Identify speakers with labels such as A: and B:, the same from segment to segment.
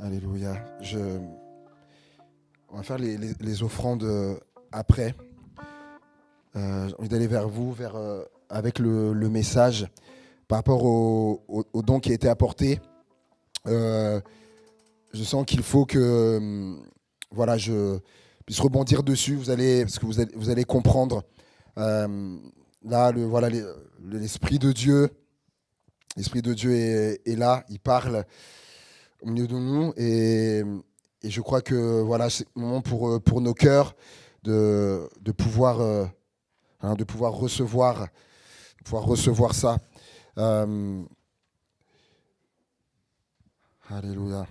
A: Alléluia. On va faire les offrandes après. J'ai envie d'aller vers vous, avec le message par rapport au don qui a été apporté. Je sens qu'il faut que je puisse rebondir dessus. Parce que vous allez comprendre. Là, l'Esprit de Dieu, est là. Il parle au milieu de nous et je crois que c'est le moment pour nos cœurs de pouvoir recevoir ça. Alléluia.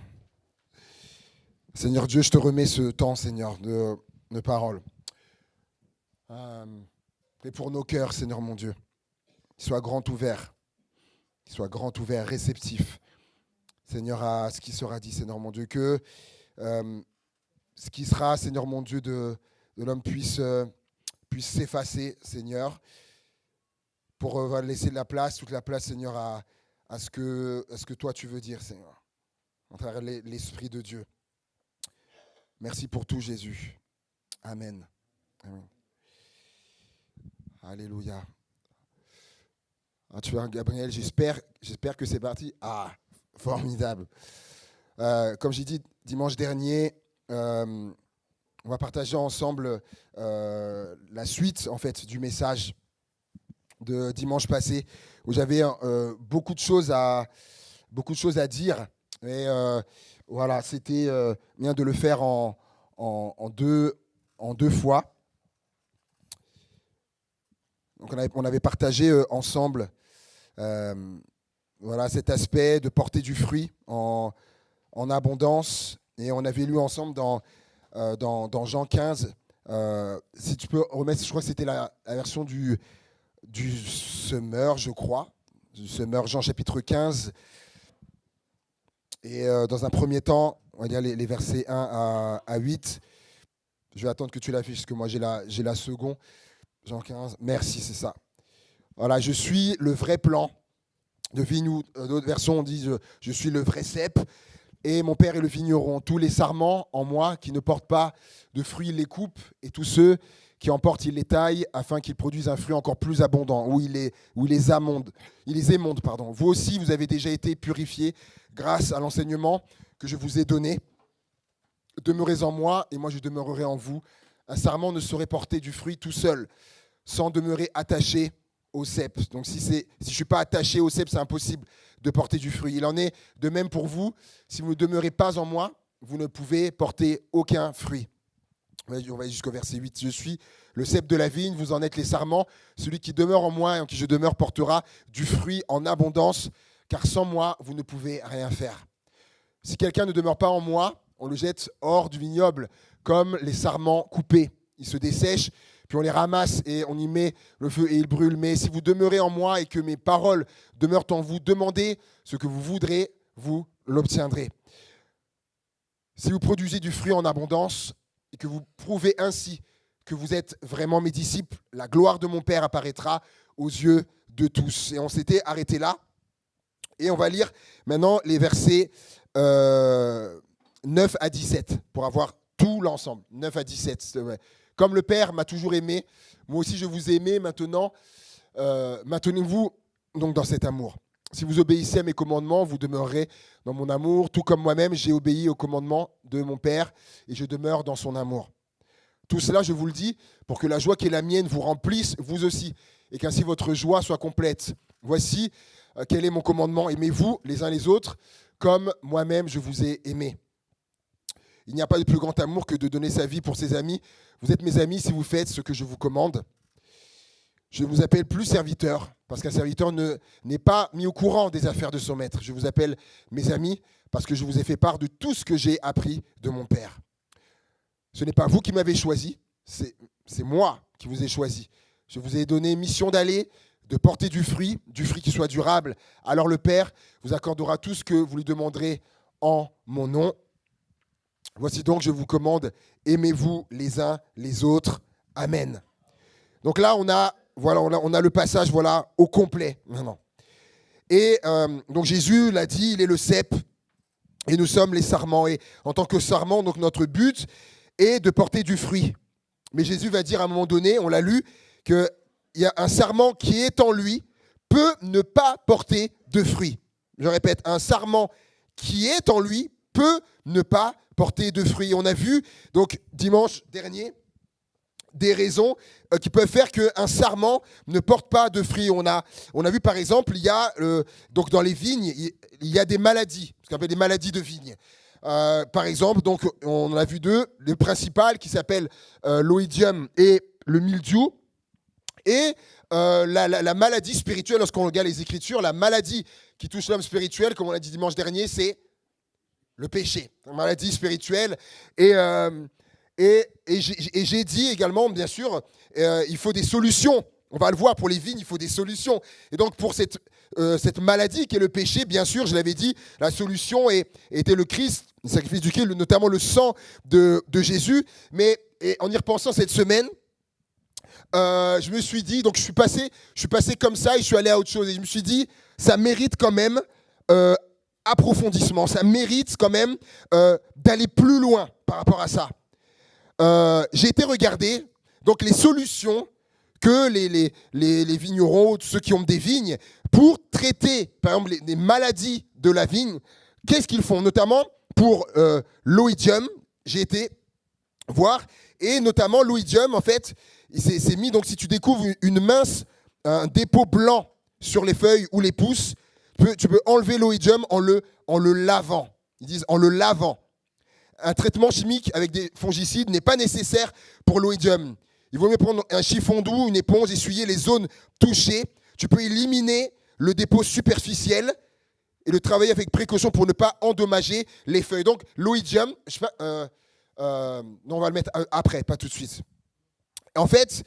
A: Seigneur Dieu, je te remets ce temps, Seigneur, de parole. Et pour nos cœurs, Seigneur mon Dieu, qu'ils soient grand ouverts, réceptifs, Seigneur, à ce qui sera dit, Seigneur mon Dieu, que ce qui sera, Seigneur mon Dieu, de l'homme puisse s'effacer, Seigneur, pour laisser toute la place, Seigneur, à ce que toi tu veux dire, Seigneur, à travers l'Esprit de Dieu. Merci pour tout, Jésus. Amen. Amen. Alléluia. Tu vois, Gabriel, j'espère que c'est parti. Ah, formidable. Comme j'ai dit dimanche dernier, on va partager ensemble la suite en fait du message de dimanche passé où j'avais beaucoup de choses à dire. Et c'était bien de le faire en deux fois. Donc on avait partagé ensemble cet aspect de porter du fruit en abondance. Et on avait lu ensemble dans Jean 15. Si tu peux remettre, je crois que c'était la version du semeur, je crois. Du semeur, Jean chapitre 15. Et dans un premier temps, on va dire les versets 1 à 8. Je vais attendre que tu l'affiches, parce que moi j'ai la seconde. Jean 15, merci, c'est ça. Voilà, je suis le vrai plan de vigne, ou d'autres versions on dit je suis le vrai cep, et mon père est le vigneron. Tous les sarments en moi qui ne portent pas de fruits, il les coupe, et tous ceux qui en portent, il les taille, afin qu'ils produisent un fruit encore plus abondant, où il les émonde. Vous aussi, vous avez déjà été purifiés grâce à l'enseignement que je vous ai donné. Demeurez en moi, et moi je demeurerai en vous. Un sarment ne saurait porter du fruit tout seul, sans demeurer attaché au cep. Donc si je ne suis pas attaché au cep, c'est impossible de porter du fruit. Il en est de même pour vous. Si vous ne demeurez pas en moi, vous ne pouvez porter aucun fruit. On va jusqu'au verset 8. Je suis le cep de la vigne, vous en êtes les sarments. Celui qui demeure en moi et en qui je demeure portera du fruit en abondance, car sans moi, vous ne pouvez rien faire. Si quelqu'un ne demeure pas en moi, on le jette hors du vignoble, comme les sarments coupés. Ils se dessèchent, puis on les ramasse et on y met le feu et ils brûlent. Mais si vous demeurez en moi et que mes paroles demeurent en vous, demandez ce que vous voudrez, vous l'obtiendrez. Si vous produisez du fruit en abondance et que vous prouvez ainsi que vous êtes vraiment mes disciples, la gloire de mon Père apparaîtra aux yeux de tous. Et on s'était arrêté là. Et on va lire maintenant les versets 9 à 17 pour avoir tout l'ensemble. 9 à 17, c'est vrai. Comme le Père m'a toujours aimé, moi aussi je vous ai aimé. Maintenant, maintenez-vous donc dans cet amour. Si vous obéissez à mes commandements, vous demeurerez dans mon amour, tout comme moi-même j'ai obéi aux commandements de mon Père et je demeure dans son amour. Tout cela, je vous le dis, pour que la joie qui est la mienne vous remplisse, vous aussi, et qu'ainsi votre joie soit complète. Voici quel est mon commandement. Aimez-vous les uns les autres, comme moi-même je vous ai aimé. Il n'y a pas de plus grand amour que de donner sa vie pour ses amis. Vous êtes mes amis si vous faites ce que je vous commande. Je ne vous appelle plus serviteur, parce qu'un serviteur n'est pas mis au courant des affaires de son maître. Je vous appelle mes amis, parce que je vous ai fait part de tout ce que j'ai appris de mon Père. Ce n'est pas vous qui m'avez choisi, c'est moi qui vous ai choisi. Je vous ai donné mission d'aller, de porter du fruit qui soit durable. Alors le Père vous accordera tout ce que vous lui demanderez en mon nom. Voici donc, je vous commande, aimez-vous les uns les autres. Amen. Donc là, on a le passage au complet maintenant. Et donc Jésus l'a dit, il est le cep. Et nous sommes les sarments. Et en tant que sarments, donc notre but est de porter du fruit. Mais Jésus va dire à un moment donné, on l'a lu, qu'il y a un sarment qui est en lui peut ne pas porter de fruit. Je répète, un sarment qui est en lui peut ne pas porter de fruits. On a vu, donc, dimanche dernier, des raisons qui peuvent faire qu'un sarment ne porte pas de fruits. On a vu, par exemple, il y a, donc dans les vignes, il y a des maladies, ce qu'on appelle des maladies de vigne. Par exemple, donc, on en a vu deux, le principal qui s'appelle l'oïdium et le mildiou. Et la maladie spirituelle, lorsqu'on regarde les Écritures, la maladie qui touche l'homme spirituel, comme on l'a dit dimanche dernier, c'est le péché, la maladie spirituelle. Et j'ai dit également, bien sûr, il faut des solutions. On va le voir, pour les vignes, il faut des solutions. Et donc, pour cette maladie qui est le péché, bien sûr, je l'avais dit, la solution était le Christ, le sacrifice du Christ, notamment le sang de Jésus. Mais en y repensant cette semaine, je me suis dit, donc je suis passé comme ça et je suis allé à autre chose. Et je me suis dit, ça mérite quand même approfondissement, ça mérite quand même d'aller plus loin par rapport à ça. J'ai été regarder donc les solutions que les vignerons, ceux qui ont des vignes, pour traiter par exemple les maladies de la vigne, qu'est-ce qu'ils font? Notamment pour l'oïdium, j'ai été voir, et notamment l'oïdium, en fait, c'est mis, donc si tu découvres un dépôt blanc sur les feuilles ou les pousses, tu peux enlever l'oïdium en le lavant. Ils disent en le lavant. Un traitement chimique avec des fongicides n'est pas nécessaire pour l'oïdium. Il vaut mieux prendre un chiffon doux, une éponge, essuyer les zones touchées. Tu peux éliminer le dépôt superficiel et le travailler avec précaution pour ne pas endommager les feuilles. Donc l'oïdium, non, on va le mettre après, pas tout de suite. En fait,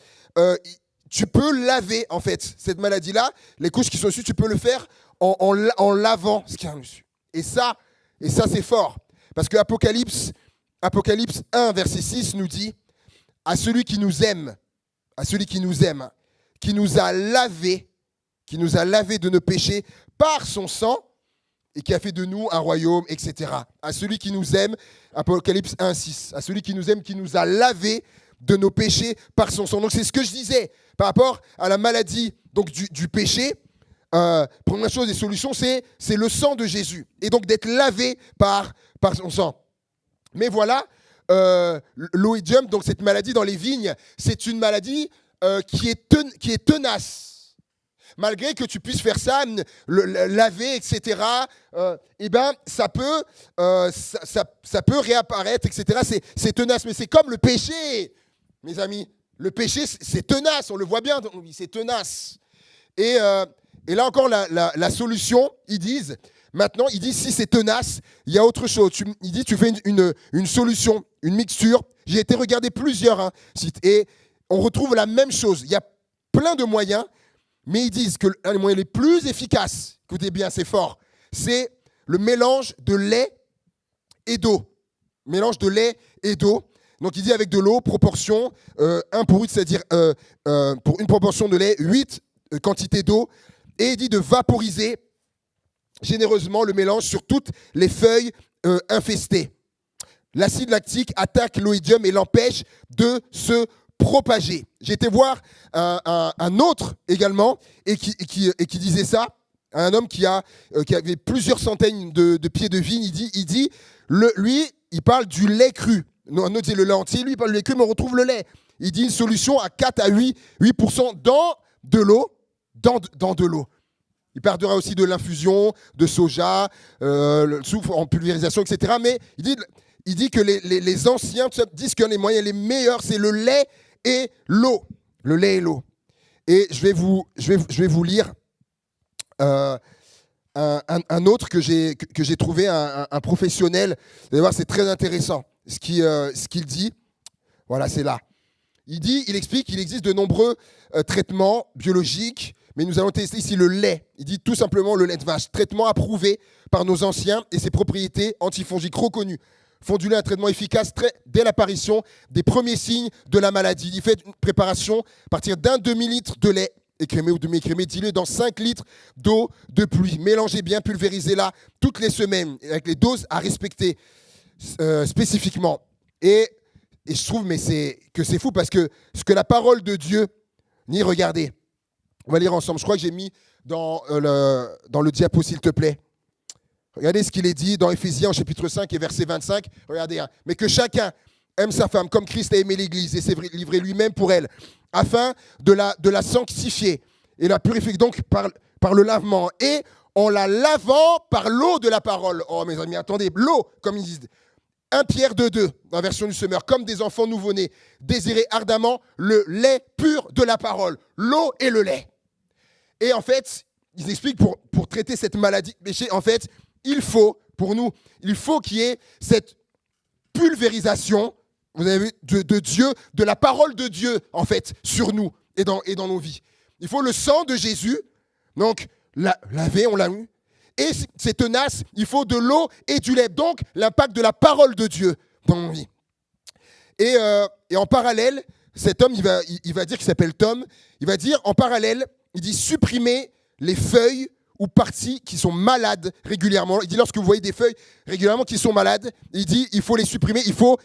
A: tu peux laver en fait cette maladie-là, les couches qui sont dessus, tu peux le faire en lavant ce qu'il y a dessus. Et ça c'est fort. Parce que Apocalypse 1, verset 6 nous dit « À celui qui nous aime, qui nous a lavé de nos péchés par son sang, et qui a fait de nous un royaume, etc. » À celui qui nous aime, Apocalypse 1, 6. À celui qui nous aime, qui nous a lavé de nos péchés par son sang. Donc c'est ce que je disais par rapport à la maladie donc, du péché. Première chose, des solutions, c'est le sang de Jésus. Et donc d'être lavé par son sang. Mais voilà, l'oïdium, donc cette maladie dans les vignes, c'est une maladie qui est tenace. Malgré que tu puisses faire ça, le laver, etc., ça peut réapparaître, etc. C'est tenace, mais c'est comme le péché, mes amis. Le péché, c'est tenace, on le voit bien, c'est tenace. Et là encore, la solution, ils disent, si c'est tenace, il y a autre chose. Il dit, tu fais une solution, une mixture. J'ai été regarder plusieurs sites et on retrouve la même chose. Il y a plein de moyens, mais ils disent que l'un des moyens les plus efficaces, écoutez bien, c'est fort, c'est le mélange de lait et d'eau. Mélange de lait et d'eau. Donc il dit avec de l'eau, proportion 1 pour 8, c'est-à-dire pour une proportion de lait, 8 quantités d'eau. Et il dit de vaporiser généreusement le mélange sur toutes les feuilles infestées. L'acide lactique attaque l'oïdium et l'empêche de se propager. J'ai été voir un autre également et qui disait ça, un homme qui avait plusieurs centaines de pieds de vigne. Il dit lui, il parle du lait cru. Un autre dit le lait entier, lui il parle du lait cru, mais on retrouve le lait. Il dit une solution à 4 à 8% dans de l'eau. Dans de l'eau. Il parlera aussi de l'infusion, de soja, le soufre en pulvérisation, etc. Mais il dit que les anciens disent que les moyens les meilleurs, c'est le lait et l'eau. Le lait et l'eau. Et je vais vous lire un autre que j'ai trouvé, un professionnel. Vous allez voir, c'est très intéressant ce qu'il dit. Voilà, c'est là. Il explique qu'il existe de nombreux traitements biologiques, mais nous allons tester ici le lait. Il dit tout simplement le lait de vache. Traitement approuvé par nos anciens et ses propriétés antifongiques reconnues font du lait un traitement efficace dès l'apparition des premiers signes de la maladie. Il fait une préparation à partir d'un demi-litre de lait écrémée ou demi-écrémée, diluée dans 5 litres d'eau de pluie. Mélangez bien, pulvérisez-la toutes les semaines avec les doses à respecter spécifiquement. Et je trouve que c'est fou parce que ce que la parole de Dieu dit, regardez, on va lire ensemble. Je crois que j'ai mis dans le diapo, s'il te plaît. Regardez ce qu'il est dit dans Éphésiens, chapitre 5 et verset 25. Regardez, hein. Mais que chacun aime sa femme comme Christ a aimé l'Église et s'est livré lui-même pour elle, afin de la sanctifier et la purifier donc par le lavement et en la lavant par l'eau de la parole. Oh mes amis, attendez, l'eau, comme ils disent. 1 Pierre 2,2, dans la version du Semeur, comme des enfants nouveau-nés, désirez ardemment le lait pur de la parole, l'eau et le lait. Et en fait, ils expliquent pour traiter cette maladie de péché, en fait, il faut qu'il y ait cette pulvérisation, vous avez vu, de Dieu, de la parole de Dieu, en fait, sur nous et dans nos vies. Il faut le sang de Jésus, donc laver, on l'a vu. Et c'est tenace, il faut de l'eau et du lait. Donc, l'impact de la parole de Dieu dans nos vies. Et en parallèle, cet homme, il va dire, qu'il s'appelle Tom, il va dire, en parallèle, il dit supprimer les feuilles ou parties qui sont malades régulièrement. Il dit, lorsque vous voyez des feuilles régulièrement qui sont malades, il dit, il faut les supprimer, il faut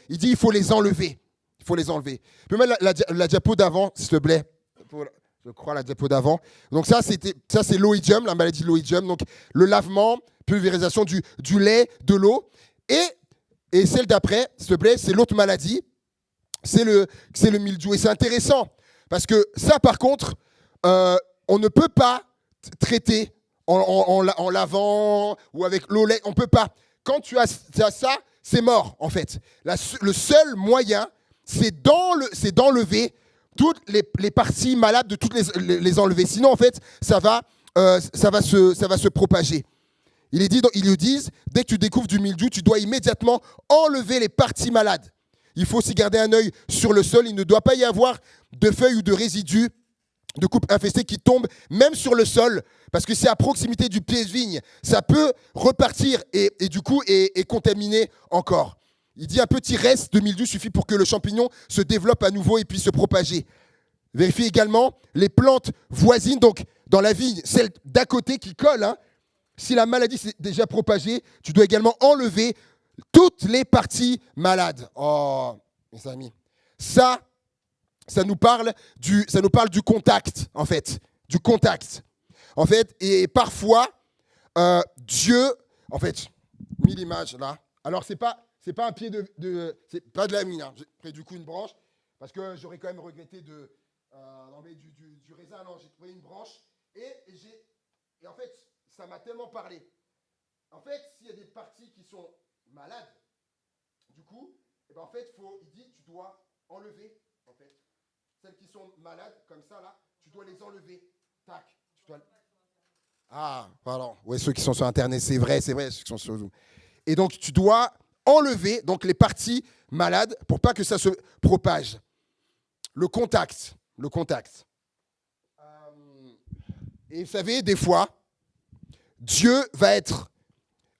A: les enlever. Il faut les enlever. Tu peux mettre la diapo d'avant, s'il te plaît. Je crois la diapo d'avant. Donc ça c'est l'oïdium, la maladie de l'oïdium. Donc le lavement, pulvérisation du lait, de l'eau. Et celle d'après, s'il te plaît, c'est l'autre maladie. C'est le mildiou. Et c'est intéressant parce que ça, par contre, on ne peut pas traiter en lavant ou avec l'eau, lait. On ne peut pas. Quand tu as ça, c'est mort en fait. Le seul moyen, c'est d'enlever toutes les parties malades, de toutes les enlever. Sinon, en fait, ça va se propager. Ils le disent, dès que tu découvres du mildiou, tu dois immédiatement enlever les parties malades. Il faut aussi garder un œil sur le sol. Il ne doit pas y avoir de feuilles ou de résidus de coupes infestées qui tombent même sur le sol, parce que c'est à proximité du pied de vigne. Ça peut repartir et du coup et contaminer encore. Il dit un petit reste de mildiou suffit pour que le champignon se développe à nouveau et puisse se propager. Vérifie également les plantes voisines, donc dans la vigne, celle d'à côté qui colle. Hein. Si la maladie s'est déjà propagée, tu dois également enlever toutes les parties malades. Oh, mes amis, ça nous parle du contact, en fait, du contact. En fait, et parfois, Dieu, en fait, mis l'image là. Alors c'est pas un pied c'est pas de la mine. Hein. J'ai pris du coup une branche parce que j'aurais quand même regretté d'enlever du raisin. Non, j'ai trouvé une branche et en fait, ça m'a tellement parlé. En fait, s'il y a des parties qui sont malades, du coup, et ben en fait, il dit, tu dois enlever, en fait, celles qui sont malades, comme ça là, tu dois les enlever. Tac. Ah, pardon. Oui, ceux qui sont sur Internet, c'est vrai, ceux qui sont sur Zoom. Et donc, tu dois enlever donc, les parties malades pour pas que ça se propage. Le contact. Et vous savez, des fois, Dieu va être,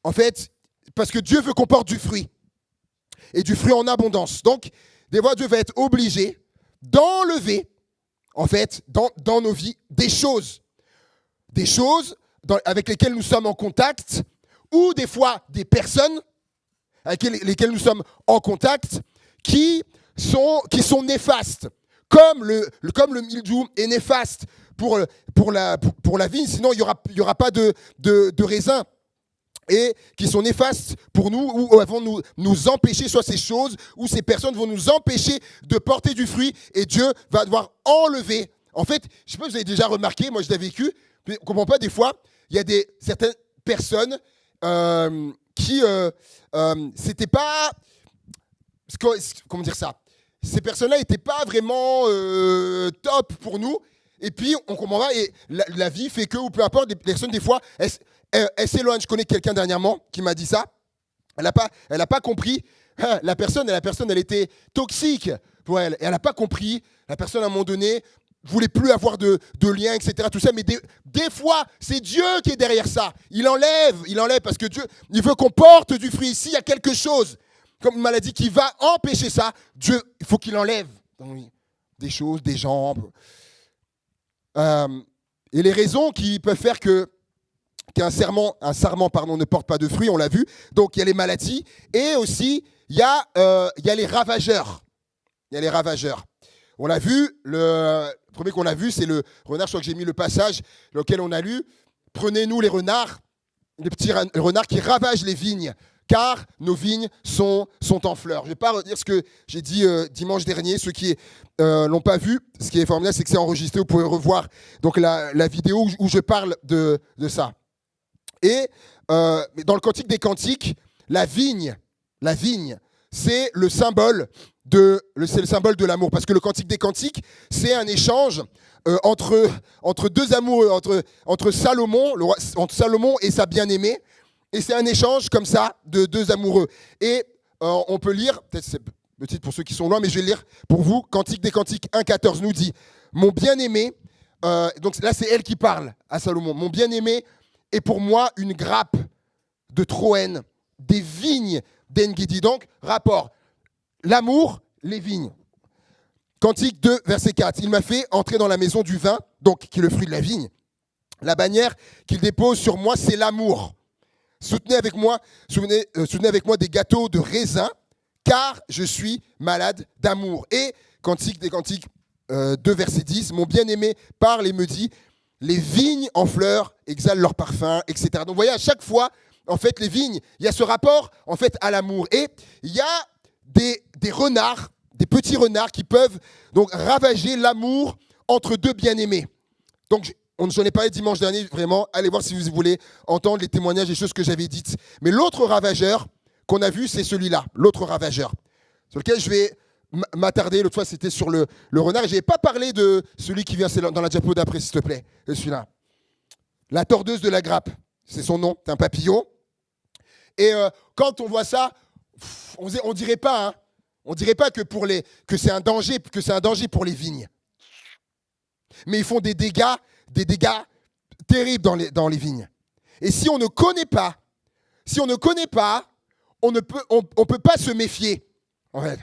A: en fait, parce que Dieu veut qu'on porte du fruit. Et du fruit en abondance. Donc, des fois, Dieu va être obligé d'enlever, en fait, dans nos vies, des choses avec lesquelles nous sommes en contact, ou des fois des personnes avec lesquelles nous sommes en contact, qui sont néfastes. Comme le mildiou est néfaste pour la vigne, sinon il y aura pas de raisin. Et qui sont néfastes pour nous, ou vont nous empêcher, soit ces choses, ou ces personnes vont nous empêcher de porter du fruit, et Dieu va devoir enlever. En fait, je ne sais pas si vous avez déjà remarqué, moi je l'ai vécu, mais on ne comprend pas des fois, il y a certaines personnes qui, c'était pas, comment dire ça, ces personnes-là n'étaient pas vraiment top pour nous, et puis on ne comprend pas, et la vie fait que, ou peu importe, des personnes des fois, elle s'éloigne. Je connais quelqu'un dernièrement qui m'a dit ça. Elle n'a pas compris. La personne, elle était toxique pour elle. Et elle n'a pas compris. La personne, à un moment donné, voulait plus avoir de lien, etc. Tout ça. Mais des fois, c'est Dieu qui est derrière ça. Il enlève parce que Dieu, il veut qu'on porte du fruit. Ici, il y a quelque chose, comme une maladie qui va empêcher ça. Dieu, il faut qu'il enlève des choses, des gens. Et les raisons qui peuvent faire qu'un sarment ne porte pas de fruits, on l'a vu. Donc il y a les maladies et aussi il y a les ravageurs. Il y a les ravageurs. On l'a vu, le premier qu'on a vu, c'est le renard. Je crois que j'ai mis le passage lequel on a lu. Prenez-nous les renards, les petits renards qui ravagent les vignes, car nos vignes sont en fleurs. Je ne vais pas redire ce que j'ai dit dimanche dernier. Ceux qui l'ont pas vu, ce qui est formidable, c'est que c'est enregistré. Vous pouvez revoir donc la vidéo où je parle de ça. Et dans le Cantique des Cantiques, la vigne, c'est le symbole de l'amour. Parce que le Cantique des Cantiques, c'est un échange entre deux amoureux, entre Salomon et sa bien-aimée. Et c'est un échange comme ça de deux amoureux. Et on peut lire, peut-être c'est petit pour ceux qui sont loin, mais je vais lire pour vous. Cantique des Cantiques 1,14 nous dit « Mon bien-aimé », donc là c'est elle qui parle à Salomon, « Mon bien-aimé est pour moi une grappe de Troène, des vignes d'En-Gedi. » Donc, rapport, l'amour, les vignes. Cantique 2, verset 4. « Il m'a fait entrer dans la maison du vin, donc qui est le fruit de la vigne. La bannière qu'il dépose sur moi, c'est l'amour. Soutenez avec moi des gâteaux de raisin, car je suis malade d'amour. » Et Cantique des Cantiques 2, verset 10. « Mon bien-aimé parle et me dit, les vignes en fleurs exhalent leur parfum, etc. » Donc, vous voyez, à chaque fois, en fait, les vignes, il y a ce rapport, en fait, à l'amour. Et il y a des renards, des petits renards qui peuvent donc ravager l'amour entre deux bien-aimés. Donc, j'en ai parlé dimanche dernier, vraiment. Allez voir si vous voulez entendre les témoignages, les choses que j'avais dites. Mais l'autre ravageur qu'on a vu, c'est celui-là, l'autre ravageur, sur lequel je vais m'attarder. L'autre fois, c'était sur le renard. Et je n'ai pas parlé de celui qui vient, c'est dans la diapo d'après, s'il te plaît. Celui-là. La tordeuse de la grappe, c'est son nom, c'est un papillon. Et quand on voit ça, on dirait pas, hein, on dirait pas que c'est un danger, pour les vignes. Mais ils font des dégâts terribles dans les vignes. Et si on ne connaît pas, on ne peut pas se méfier. En fait.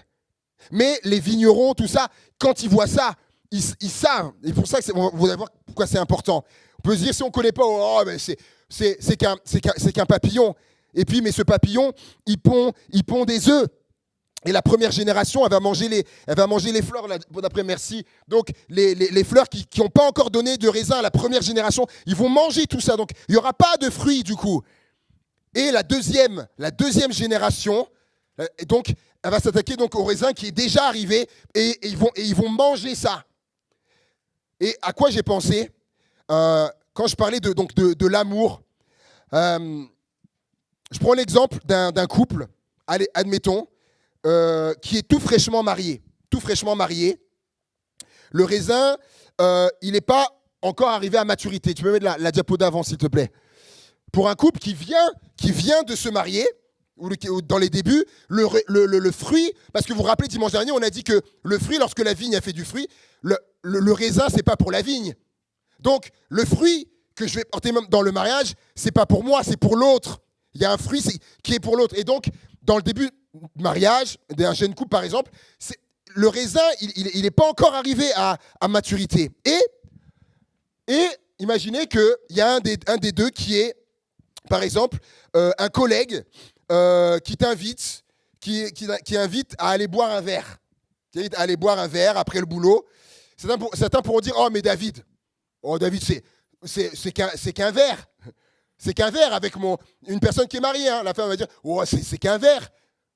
A: Mais les vignerons, tout ça, quand ils voient ça, ils savent. Et pour ça, vous allez voir pourquoi c'est important. On peut se dire, si on ne connaît pas, oh, mais c'est qu'un papillon. Et puis, mais ce papillon, il pond des œufs. Et la première génération, elle va manger les fleurs, d'après merci. Donc, les fleurs qui n'ont pas encore donné de raisin à la première génération, ils vont manger tout ça. Donc, il n'y aura pas de fruits, du coup. Et la deuxième génération, donc, elle va s'attaquer donc au raisin qui est déjà arrivé et ils vont manger ça. Et à quoi j'ai pensé quand je parlais de l'amour, je prends l'exemple d'un couple, allez, admettons, qui est tout fraîchement marié. Le raisin, il n'est pas encore arrivé à maturité. Tu peux mettre la diapo d'avant, s'il te plaît. Pour un couple qui vient de se marier, ou dans les débuts, le fruit, parce que vous vous rappelez, dimanche dernier, on a dit que le fruit, lorsque la vigne a fait du fruit, le raisin, c'est pas pour la vigne. Donc, le fruit que je vais porter même dans le mariage, c'est pas pour moi, c'est pour l'autre. Il y a un fruit qui est pour l'autre. Et donc, dans le début de mariage, d'un jeune couple, par exemple, le raisin, il n'est pas encore arrivé à maturité. Et imaginez qu'il y a un des deux qui est, par exemple, un collègue qui t'invite, qui invite à aller boire un verre. Qui invite à aller boire un verre après le boulot. Certains pourront dire, oh, mais David, c'est qu'un verre. C'est qu'un verre avec une personne qui est mariée. Hein. La femme va dire, oh, c'est qu'un verre.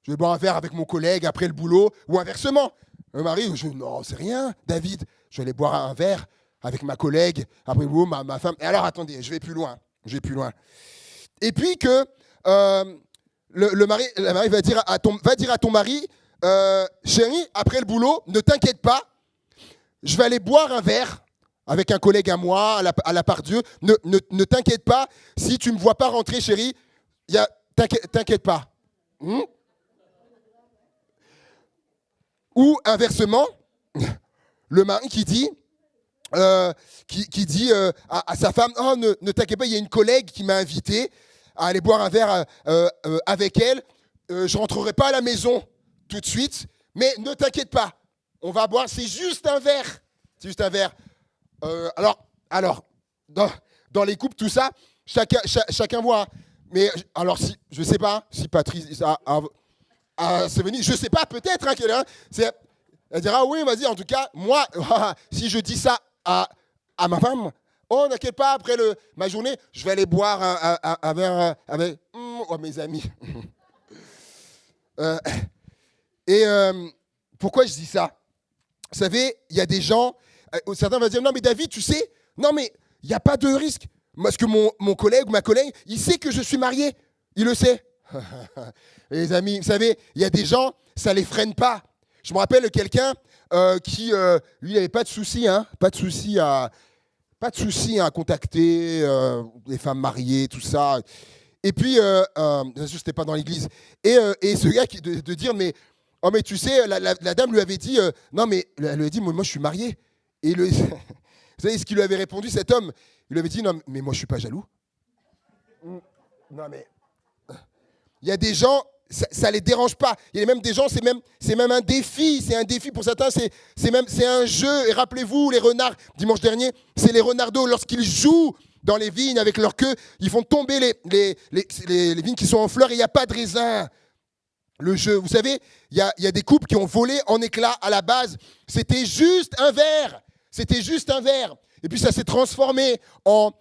A: Je vais boire un verre avec mon collègue après le boulot, ou inversement. Le mari, non, c'est rien, David. Je vais aller boire un verre avec ma collègue après le boulot, ma femme. Et alors, attendez, je vais plus loin. Et puis que la mari va dire à ton mari, chérie, après le boulot, ne t'inquiète pas, je vais aller boire un verre avec un collègue à moi, à la part Dieu. Ne t'inquiète pas, si tu ne me vois pas rentrer, chérie, t'inquiète pas. Ou inversement, le mari qui dit à sa femme, oh, ne t'inquiète pas, il y a une collègue qui m'a invité à aller boire un verre avec elle. Je ne rentrerai pas à la maison tout de suite, mais ne t'inquiète pas, on va boire, c'est juste un verre. Alors, dans, dans les couples, tout ça, chacun voit. Mais alors, si, je ne sais pas si Patrice c'est venu, je ne sais pas, peut-être, hein, elle dira, oui, vas-y, en tout cas, moi, si je dis ça à ma femme, oh, n'inquiète pas, après ma journée, je vais aller boire un verre avec mes amis. Et pourquoi je dis ça? Vous savez, il y a des gens, certains vont dire, non mais David, tu sais, non mais il n'y a pas de risque. Parce que mon collègue ou ma collègue, il sait que je suis marié. Il le sait. Les amis, vous savez, il y a des gens, ça ne les freine pas. Je me rappelle quelqu'un qui, lui, n'avait pas de souci, hein, pas de souci à contacter les femmes mariées, tout ça. Et puis, bien sûr, c'était pas dans l'église. Et ce gars de dire, mais tu sais, la dame lui avait dit, non, mais elle lui a dit, moi, je suis marié. Et vous savez ce qu'il lui avait répondu, cet homme? Il lui avait dit, non, mais moi, je suis pas jaloux. Non, mais il y a des gens, ça ne les dérange pas. Il y a même des gens, c'est même un défi. C'est un défi pour certains, c'est un jeu. Et rappelez-vous, les renards, dimanche dernier, c'est les renardeaux, lorsqu'ils jouent dans les vignes avec leur queue, ils font tomber les vignes qui sont en fleurs et il n'y a pas de raisin. Le jeu, vous savez, il y a des couples qui ont volé en éclats à la base. C'était juste un verre. C'était juste un verre. Et puis ça s'est transformé en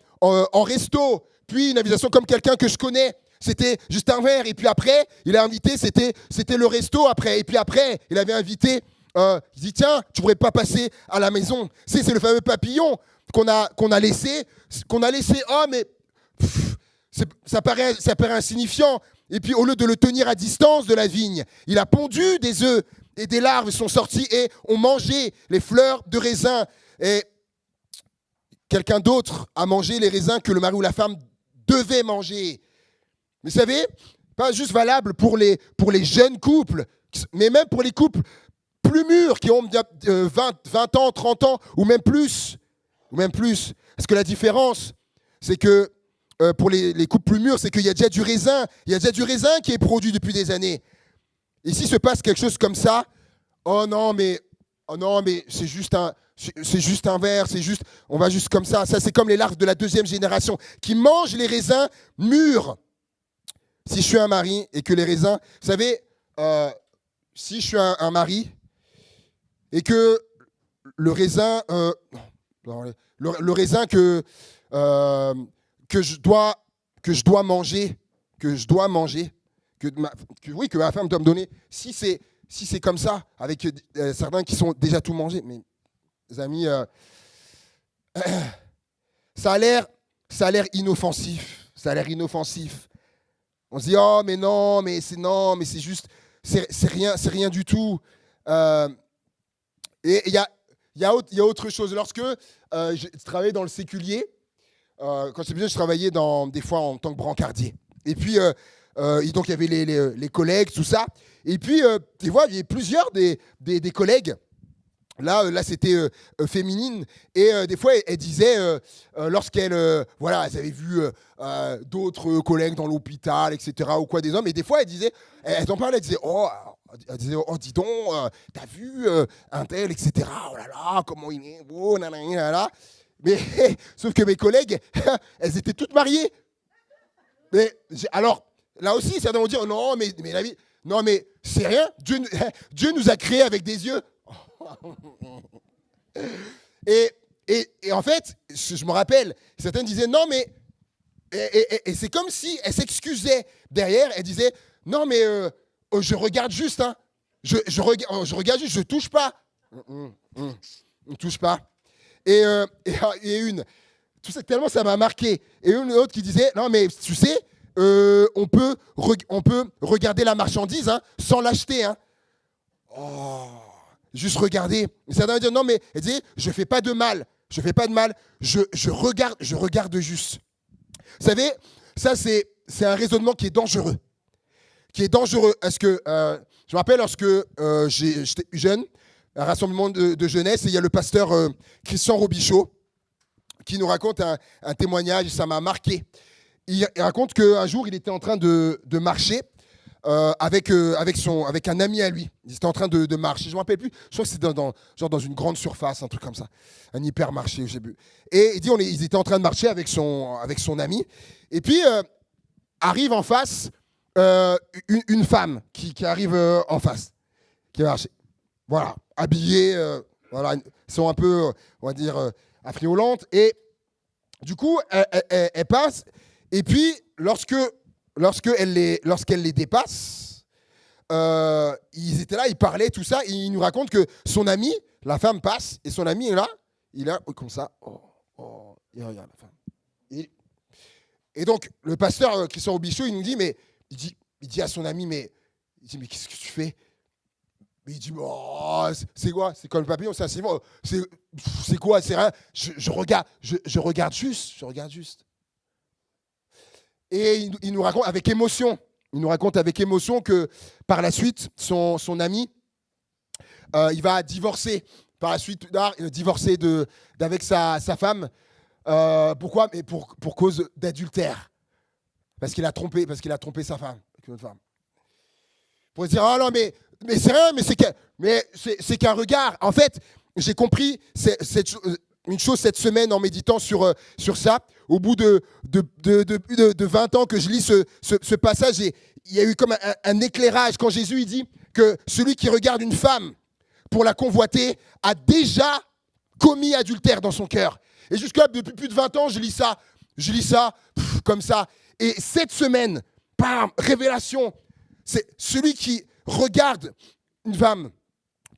A: resto. Puis une invitation comme quelqu'un que je connais. C'était juste un verre. Et puis après, il a invité, c'était le resto après. Et puis après, il avait invité, il dit, tiens, tu ne pourrais pas passer à la maison. C'est le fameux papillon qu'on a laissé. Oh, mais ça paraît insignifiant. Et puis, au lieu de le tenir à distance de la vigne, il a pondu des œufs et des larves sont sorties et ont mangé les fleurs de raisin. Et quelqu'un d'autre a mangé les raisins que le mari ou la femme devait manger. Vous savez, pas juste valable pour les jeunes couples, mais même pour les couples plus mûrs qui ont 20 ans, 30 ans ou même plus. Parce que la différence, c'est que pour les couples plus mûrs, c'est qu'il y a déjà du raisin. Il y a déjà du raisin qui est produit depuis des années. Et s'il se passe quelque chose comme ça, oh non, mais c'est juste un verre, on va juste comme ça. Ça, c'est comme les larves de la deuxième génération qui mangent les raisins mûrs. Si je suis un mari et que les raisins, vous savez, si je suis un mari et que le raisin, le raisin que je dois manger, que ma femme doit me donner, si c'est comme ça, avec certains qui sont déjà tout mangés, mais les amis, ça a l'air inoffensif, On se dit, oh, mais c'est juste, c'est rien du tout. Et il y a autre chose. Lorsque je travaillais dans le séculier, quand j'étais plus jeune, je travaillais des fois en tant que brancardier. Et puis, donc il y avait les collègues, tout ça. Et puis, tu vois, il y avait plusieurs des collègues. Là, c'était féminine. Et des fois, elle disait, lorsqu'elles elles avaient vu d'autres collègues dans l'hôpital, etc., ou quoi, des hommes, et des fois, elles en parlaient, elles disaient, oh, dis donc, t'as vu un tel, etc., oh là là, comment il est beau, nanana. Mais sauf que mes collègues, elles étaient toutes mariées. Mais alors, là aussi, certains vont dire, non, mais la vie, non, mais c'est rien. Dieu nous a créés avec des yeux. Et en fait, je me rappelle, certains disaient, non, mais... Et c'est comme si elle s'excusait derrière, elle disait, non, mais je regarde juste, hein. Je regarde juste, je touche pas. On touche pas. Et tout ça, tellement ça m'a marqué. Et une autre qui disait, non, mais tu sais, on peut regarder la marchandise, hein, sans l'acheter. Hein. Oh, juste regarder. Et certains vont dire, non, mais elle disait, je fais pas de mal. Je regarde juste. Vous savez, ça, c'est un raisonnement qui est dangereux. Est-ce que, je me rappelle lorsque j'étais jeune, un rassemblement de jeunesse, et il y a le pasteur Christian Robichaud qui nous raconte un témoignage, ça m'a marqué. Il raconte qu'un jour, il était en train de marcher avec un ami à lui. Ils étaient en train de marcher. Je ne me rappelle plus. Je crois que c'était genre dans une grande surface, un truc comme ça. Un hypermarché, j'ai vu. Et il dit, ils étaient en train de marcher avec son ami. Et puis, arrive en face une femme qui arrive en face, qui va marcher. Voilà, habillée, voilà, sont un peu, on va dire, affriolantes. Et du coup, elle passe. Et puis, lorsqu'elle les dépasse, ils étaient là, ils parlaient, tout ça. Et il nous raconte que son ami, la femme passe, et son ami est là, il est là, comme ça. Il regarde la femme. Et donc, le pasteur qui sort au bichot, il nous dit, mais il dit à son ami, mais qu'est-ce que tu fais? Mais il dit, c'est quoi? C'est comme le papillon, c'est quoi? C'est rien. Je regarde juste. Et il nous raconte avec émotion. Il nous raconte avec émotion que par la suite, son ami, il va divorcer. Par la suite, il va divorcer d'avec sa femme. Pourquoi? Mais pour cause d'adultère. Parce qu'il a trompé sa femme avec une autre femme. Pour se dire, oh non, mais c'est rien, mais c'est qu'un regard. En fait, j'ai compris une chose cette semaine en méditant sur ça. Au bout de 20 ans que je lis ce passage, il y a eu comme un éclairage quand Jésus il dit que celui qui regarde une femme pour la convoiter a déjà commis adultère dans son cœur. Et jusque-là, depuis plus de 20 ans, je lis ça comme ça. Et cette semaine, bam, révélation, c'est celui qui regarde une femme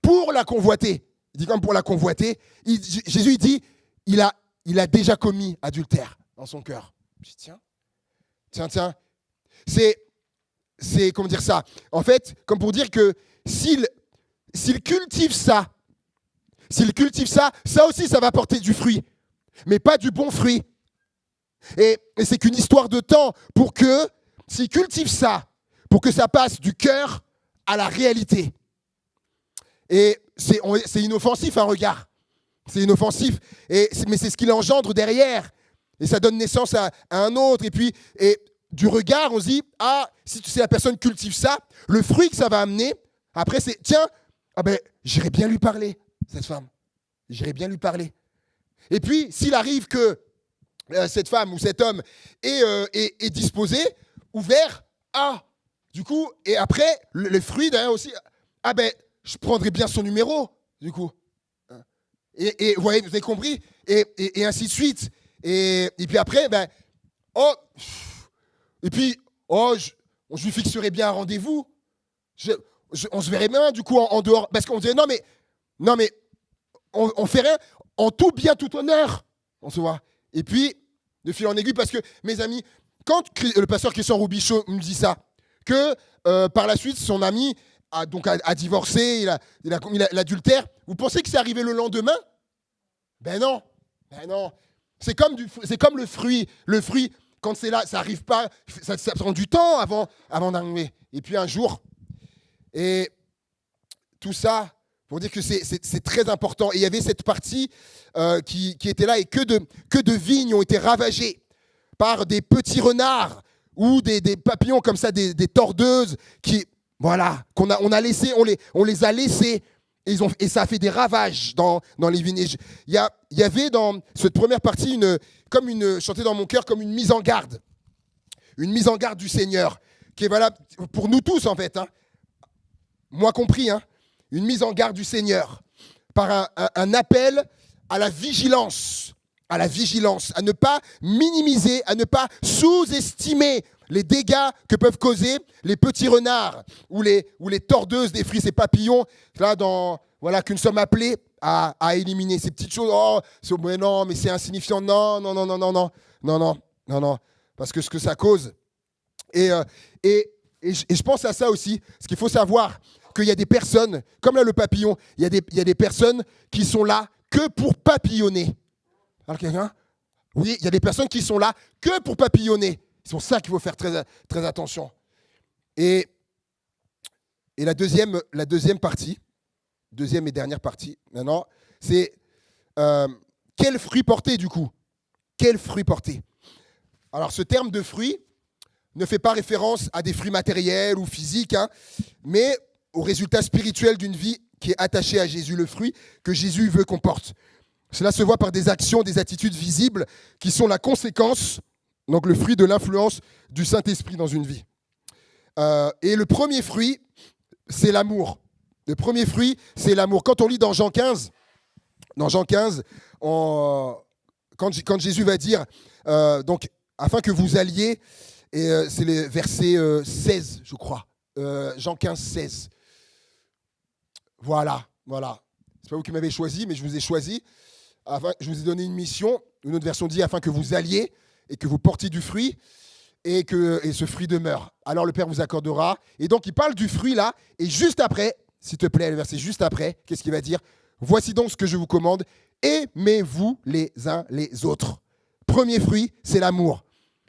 A: pour la convoiter. Il dit comme pour la convoiter. Jésus il dit, il a déjà commis adultère dans son cœur. Je dis, tiens. C'est comment dire ça? En fait, comme pour dire que s'il cultive ça, ça aussi, ça va porter du fruit. Mais pas du bon fruit. Et c'est qu'une histoire de temps pour que, s'il cultive ça, pour que ça passe du cœur à la réalité. Et c'est inoffensif un regard. C'est inoffensif. Mais c'est ce qu'il engendre derrière. Et ça donne naissance à un autre. Et du regard, on se dit, si la personne cultive ça, le fruit que ça va amener, après c'est, j'irai bien lui parler, cette femme. J'irai bien lui parler. Et puis, s'il arrive que cette femme ou cet homme est disposé, ouvert, du coup, et après, le fruit derrière aussi, je prendrai bien son numéro, du coup. Et vous avez compris? Et ainsi de suite. Et puis après, je lui fixerai bien un rendez-vous. On se verrait bien, du coup, en dehors. Parce qu'on dirait, non, mais on fait rien, en tout bien, tout honneur. On se voit. Et puis, de fil en aiguille, parce que, mes amis, quand le pasteur Christian Robichaud me dit ça, que par la suite, son ami a divorcé, il a commis l'adultère, vous pensez que c'est arrivé le lendemain? Ben non. C'est comme le fruit. Le fruit, quand c'est là, ça n'arrive pas, ça prend du temps avant d'arriver. Et puis un jour, et tout ça, pour dire que c'est très important. Et il y avait cette partie qui était là, et que de vignes ont été ravagées par des petits renards ou des papillons comme ça, des tordeuses qu'on a laissé, on les a laissés. Et ça a fait des ravages dans les vignes. Il y avait dans cette première partie, chanté dans mon cœur, comme une mise en garde. Une mise en garde du Seigneur, qui est valable pour nous tous, en fait. Moi compris, une mise en garde du Seigneur, par un appel à la vigilance, à ne pas minimiser, à ne pas sous-estimer les dégâts que peuvent causer les petits renards ou les tordeuses des fruits, ces papillons, là, que nous sommes appelés à éliminer. Ces petites choses, mais c'est insignifiant. Non, parce que ce que ça cause. Et je pense à ça aussi, parce qu'il faut savoir qu'il y a des personnes, comme là le papillon, il y a des personnes qui sont là que pour papillonner. Alors quelqu'un? Oui, il y a des personnes qui sont là que pour papillonner. C'est pour ça qu'il faut faire très, très attention. Et la deuxième partie, deuxième et dernière partie, maintenant, c'est quel fruit porter du coup? Quel fruit porter? Alors ce terme de fruit, ne fait pas référence à des fruits matériels ou physiques, hein, mais au résultat spirituel d'une vie qui est attachée à Jésus, le fruit que Jésus veut qu'on porte. Cela se voit par des actions, des attitudes visibles qui sont la conséquence, donc le fruit de l'influence du Saint-Esprit dans une vie. Et le premier fruit, c'est l'amour. Le premier fruit, c'est l'amour. Quand on lit dans Jean 15, quand Jésus va dire, donc, afin que vous alliez, et c'est le verset 16, je crois, Jean 15, 16. Voilà. C'est pas vous qui m'avez choisi, mais je vous ai choisi. Je vous ai donné une mission. Une autre version dit, afin que vous alliez et que vous portiez du fruit et ce fruit demeure. Alors le Père vous accordera. Et donc, il parle du fruit là, et juste après, s'il te plaît, le verset juste après, qu'est-ce qu'il va dire ? Voici donc ce que je vous commande, aimez-vous les uns les autres. Premier fruit, c'est l'amour.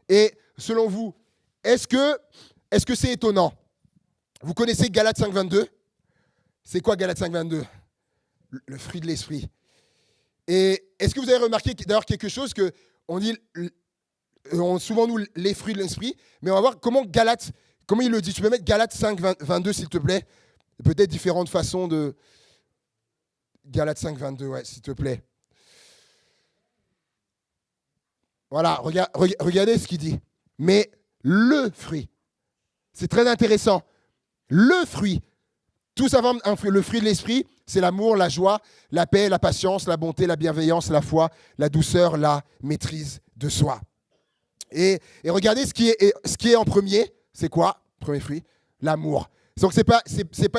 A: Et selon vous, est-ce que c'est étonnant ? Vous connaissez Galates 5, 22 ? C'est quoi Galates 5, 22 ? Le fruit de l'esprit. Et est-ce que vous avez remarqué d'ailleurs quelque chose que on dit souvent nous les fruits de l'esprit, mais on va voir comment il le dit. Tu peux mettre Galates 5, 22 s'il te plaît. Peut-être différentes façons de Galates 5, 22, ouais, s'il te plaît. Voilà, regardez ce qu'il dit. Mais le fruit, c'est très intéressant. Le fruit, tout ça forme un fruit. Le fruit de l'esprit, c'est l'amour, la joie, la paix, la patience, la bonté, la bienveillance, la foi, la douceur, la maîtrise de soi. Et regardez ce qui est en premier, c'est quoi ? Premier fruit, l'amour. Donc c'est pas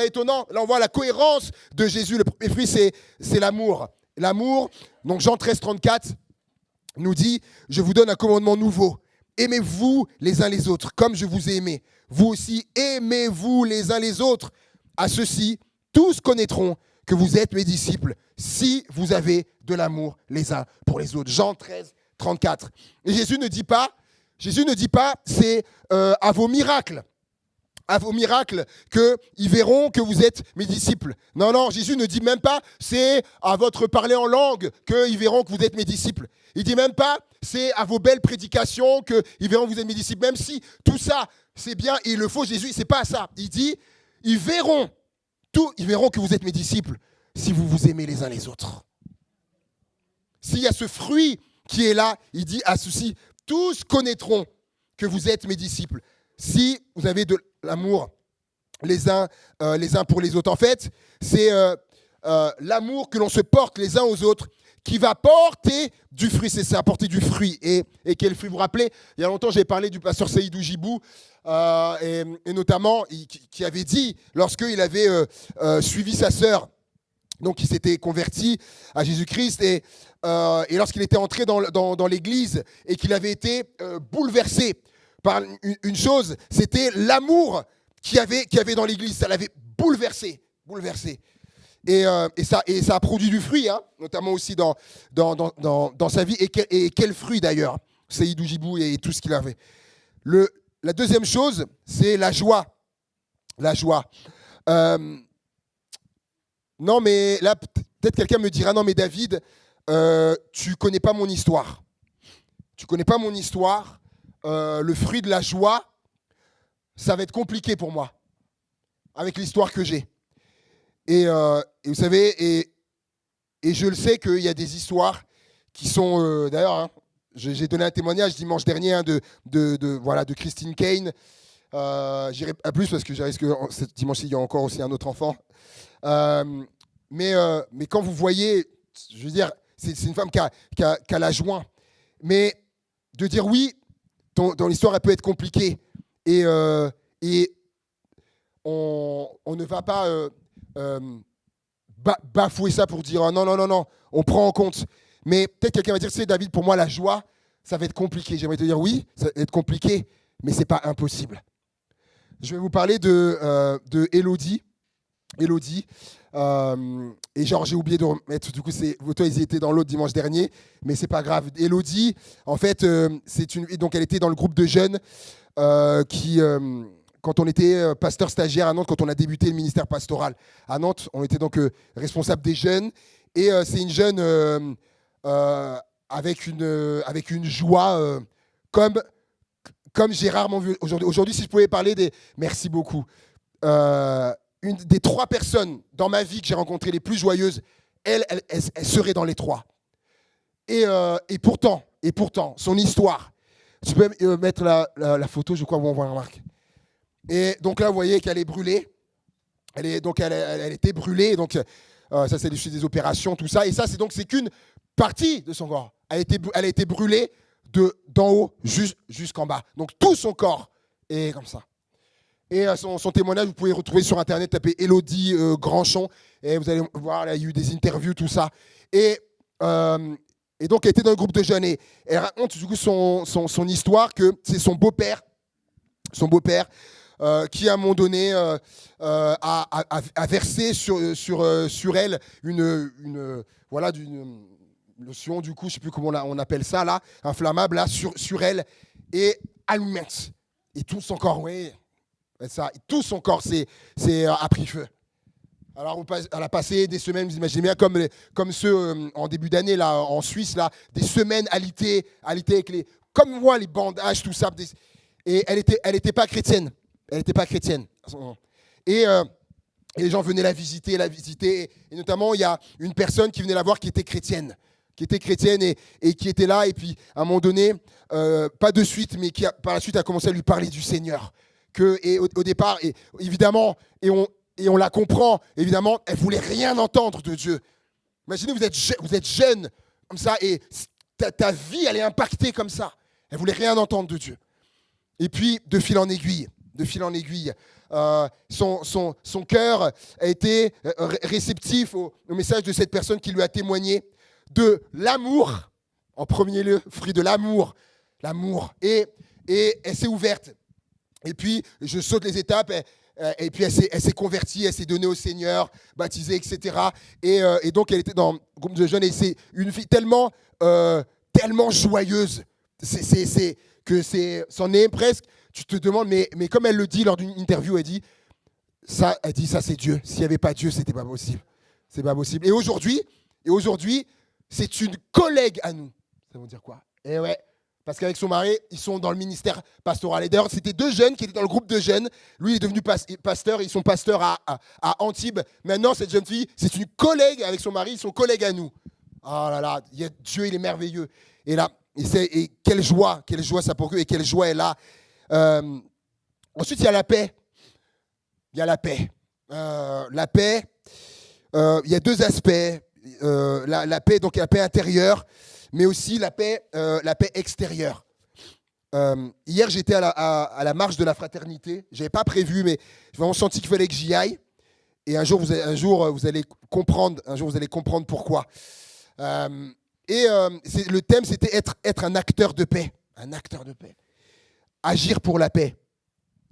A: étonnant. Là on voit la cohérence de Jésus. Le premier fruit c'est l'amour. L'amour. Donc Jean 13, 34 nous dit, je vous donne un commandement nouveau. Aimez-vous les uns les autres comme je vous ai aimé. Vous aussi aimez-vous les uns les autres. À ceux-ci, tous connaîtront que vous êtes mes disciples si vous avez de l'amour les uns pour les autres. Jean 13, 34. Et Jésus ne dit pas, c'est à vos miracles qu'ils verront que vous êtes mes disciples. Non, Jésus ne dit même pas, c'est à votre parler en langue qu'ils verront que vous êtes mes disciples. Il dit même pas, c'est à vos belles prédications qu'ils verront que vous êtes mes disciples. Même si tout ça, c'est bien et il le faut, Jésus, c'est pas ça. Il dit, ils verront que vous êtes mes disciples si vous vous aimez les uns les autres. S'il y a ce fruit qui est là, il dit à ceux-ci, tous connaîtront que vous êtes mes disciples si vous avez de l'amour les uns pour les autres. En fait, c'est l'amour que l'on se porte les uns aux autres qui va porter du fruit. C'est ça, porter du fruit. Et quel fruit ? Vous vous rappelez, il y a longtemps, j'ai parlé du pasteur Seydou Jibou, et notamment, qui avait dit, lorsqu'il avait suivi sa sœur, donc il s'était converti à Jésus-Christ, et lorsqu'il était entré dans l'église et qu'il avait été bouleversé par une chose, c'était l'amour qu'il y avait dans l'église. Ça l'avait bouleversé. Et ça a produit du fruit, hein, notamment aussi dans sa vie. Et quel fruit d'ailleurs, Seydou Jibou et tout ce qu'il avait. La deuxième chose, c'est la joie. La joie. Non, mais là, peut-être quelqu'un me dira, non, mais David, tu connais pas mon histoire. Tu connais pas mon histoire. Le fruit de la joie, ça va être compliqué pour moi, avec l'histoire que j'ai. Et vous savez, et je le sais qu'il y a des histoires qui sont, d'ailleurs, hein, j'ai donné un témoignage dimanche dernier hein, de Christine Kane. J'irai pas plus parce que j'ai risque que ce dimanche il y a encore aussi un autre enfant. Mais quand vous voyez, je veux dire, c'est une femme qui a la joie. Mais de dire oui, ton histoire elle peut être compliquée et on ne va pas bafouer ça pour dire non, on prend en compte. Mais peut-être quelqu'un va dire, c'est David, pour moi la joie, ça va être compliqué. J'aimerais te dire oui, ça va être compliqué, mais c'est pas impossible. Je vais vous parler de Élodie. Et genre j'ai oublié de remettre, du coup toi ils étaient dans l'autre dimanche dernier, mais c'est pas grave. Élodie, en fait, donc elle était dans le groupe de jeunes qui, quand on était pasteur stagiaire à Nantes, quand on a débuté le ministère pastoral à Nantes, on était donc responsable des jeunes. Et c'est une jeune avec une joie comme comme j'ai rarement vu aujourd'hui. Aujourd'hui, si je pouvais parler des... Merci beaucoup. Une des 3 personnes dans ma vie que j'ai rencontrées les plus joyeuses, elle serait dans les 3. Et pourtant, son histoire. Tu peux mettre la photo, je crois, où on voit la marque. Et donc là, vous voyez qu'elle est brûlée. Elle était brûlée. Donc ça, c'est des opérations, tout ça. Et ça, c'est qu'une partie de son corps. Elle a été brûlée d'en haut jusqu'en bas. Donc tout son corps est comme ça. Et son témoignage, vous pouvez le retrouver sur Internet, tapez Élodie Grandchon, et vous allez voir, là, il y a eu des interviews, tout ça. Et donc, elle était dans le groupe de jeunes. Et elle raconte du coup son histoire, que c'est son beau-père, qui, à un moment donné, a versé sur elle une lotion, du coup, je ne sais plus comment on appelle ça, là, inflammable, là, sur elle, et allumette. Et tout son corps, oui, ça, tout son corps a pris feu. Alors, elle a passé des semaines, vous imaginez bien, comme ceux en début d'année, là, en Suisse, là, des semaines alitées avec comme moi, les bandages, tout ça. Et elle était pas chrétienne. Elle n'était pas chrétienne. Et les gens venaient la visiter. Et notamment, il y a une personne qui venait la voir qui était chrétienne et qui était là. Et puis, à un moment donné, pas de suite, mais qui par la suite a commencé à lui parler du Seigneur. Et au départ, et évidemment, et on la comprend, évidemment, elle ne voulait rien entendre de Dieu. Imaginez, vous êtes jeune, comme ça, et ta vie, elle est impactée comme ça. Elle ne voulait rien entendre de Dieu. Et puis, de fil en aiguille, son cœur a été réceptif au message de cette personne qui lui a témoigné de l'amour, en premier lieu, fruit de l'amour, et elle s'est ouverte. Et puis, je saute les étapes, et puis elle s'est convertie, elle s'est donnée au Seigneur, baptisée, etc. Et donc, elle était dans le groupe de jeunes, et c'est une fille tellement joyeuse, c'en est presque, tu te demandes, mais comme elle le dit lors d'une interview, elle dit, ça c'est Dieu. S'il n'y avait pas Dieu, c'était pas possible. C'est pas possible. Et aujourd'hui, c'est une collègue à nous. Ça veut dire quoi? Eh ouais. Parce qu'avec son mari, ils sont dans le ministère pastoral. Et d'ailleurs, c'était 2 jeunes qui étaient dans le groupe de jeunes. Lui, il est devenu pasteur. Ils sont pasteurs à Antibes. Maintenant, cette jeune fille, c'est une collègue avec son mari. Ils sont collègues à nous. Oh là là, Dieu, il est merveilleux. Et là, et quelle joie ça pour eux. Et quelle joie elle a. Ensuite, il y a la paix. La paix, il y a 2 aspects. La paix, donc la paix intérieure, mais aussi la paix extérieure. Hier, j'étais à la marche de la fraternité. Je n'avais pas prévu, mais j'ai vraiment senti qu'il fallait que j'y aille. Et un jour, vous allez comprendre pourquoi. Le thème, c'était être un acteur de paix. Un acteur de paix. Agir pour la paix.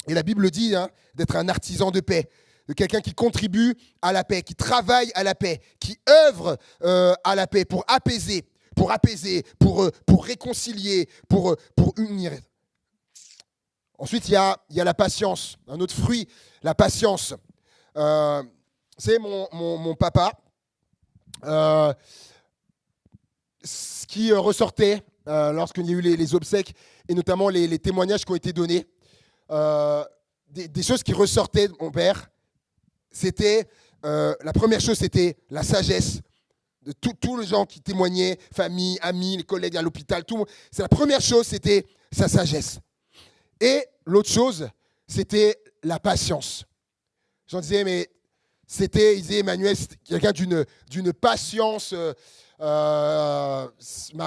A: Et la Bible dit d'être un artisan de paix. De quelqu'un qui contribue à la paix, qui travaille à la paix, qui œuvre à la paix pour apaiser, pour réconcilier, pour unir. Ensuite, il y a la patience, un autre fruit, la patience. C'est mon papa, ce qui ressortait lorsqu'il y a eu les obsèques, et notamment les témoignages qui ont été donnés, des choses qui ressortaient de mon père. C'était, la première chose, c'était la sagesse de tous les gens qui témoignaient, famille, amis, les collègues à l'hôpital, tout le monde. C'est la première chose, c'était sa sagesse. Et l'autre chose, c'était la patience. J'en disais, mais il disait Emmanuel, c'était quelqu'un d'une patience. Ma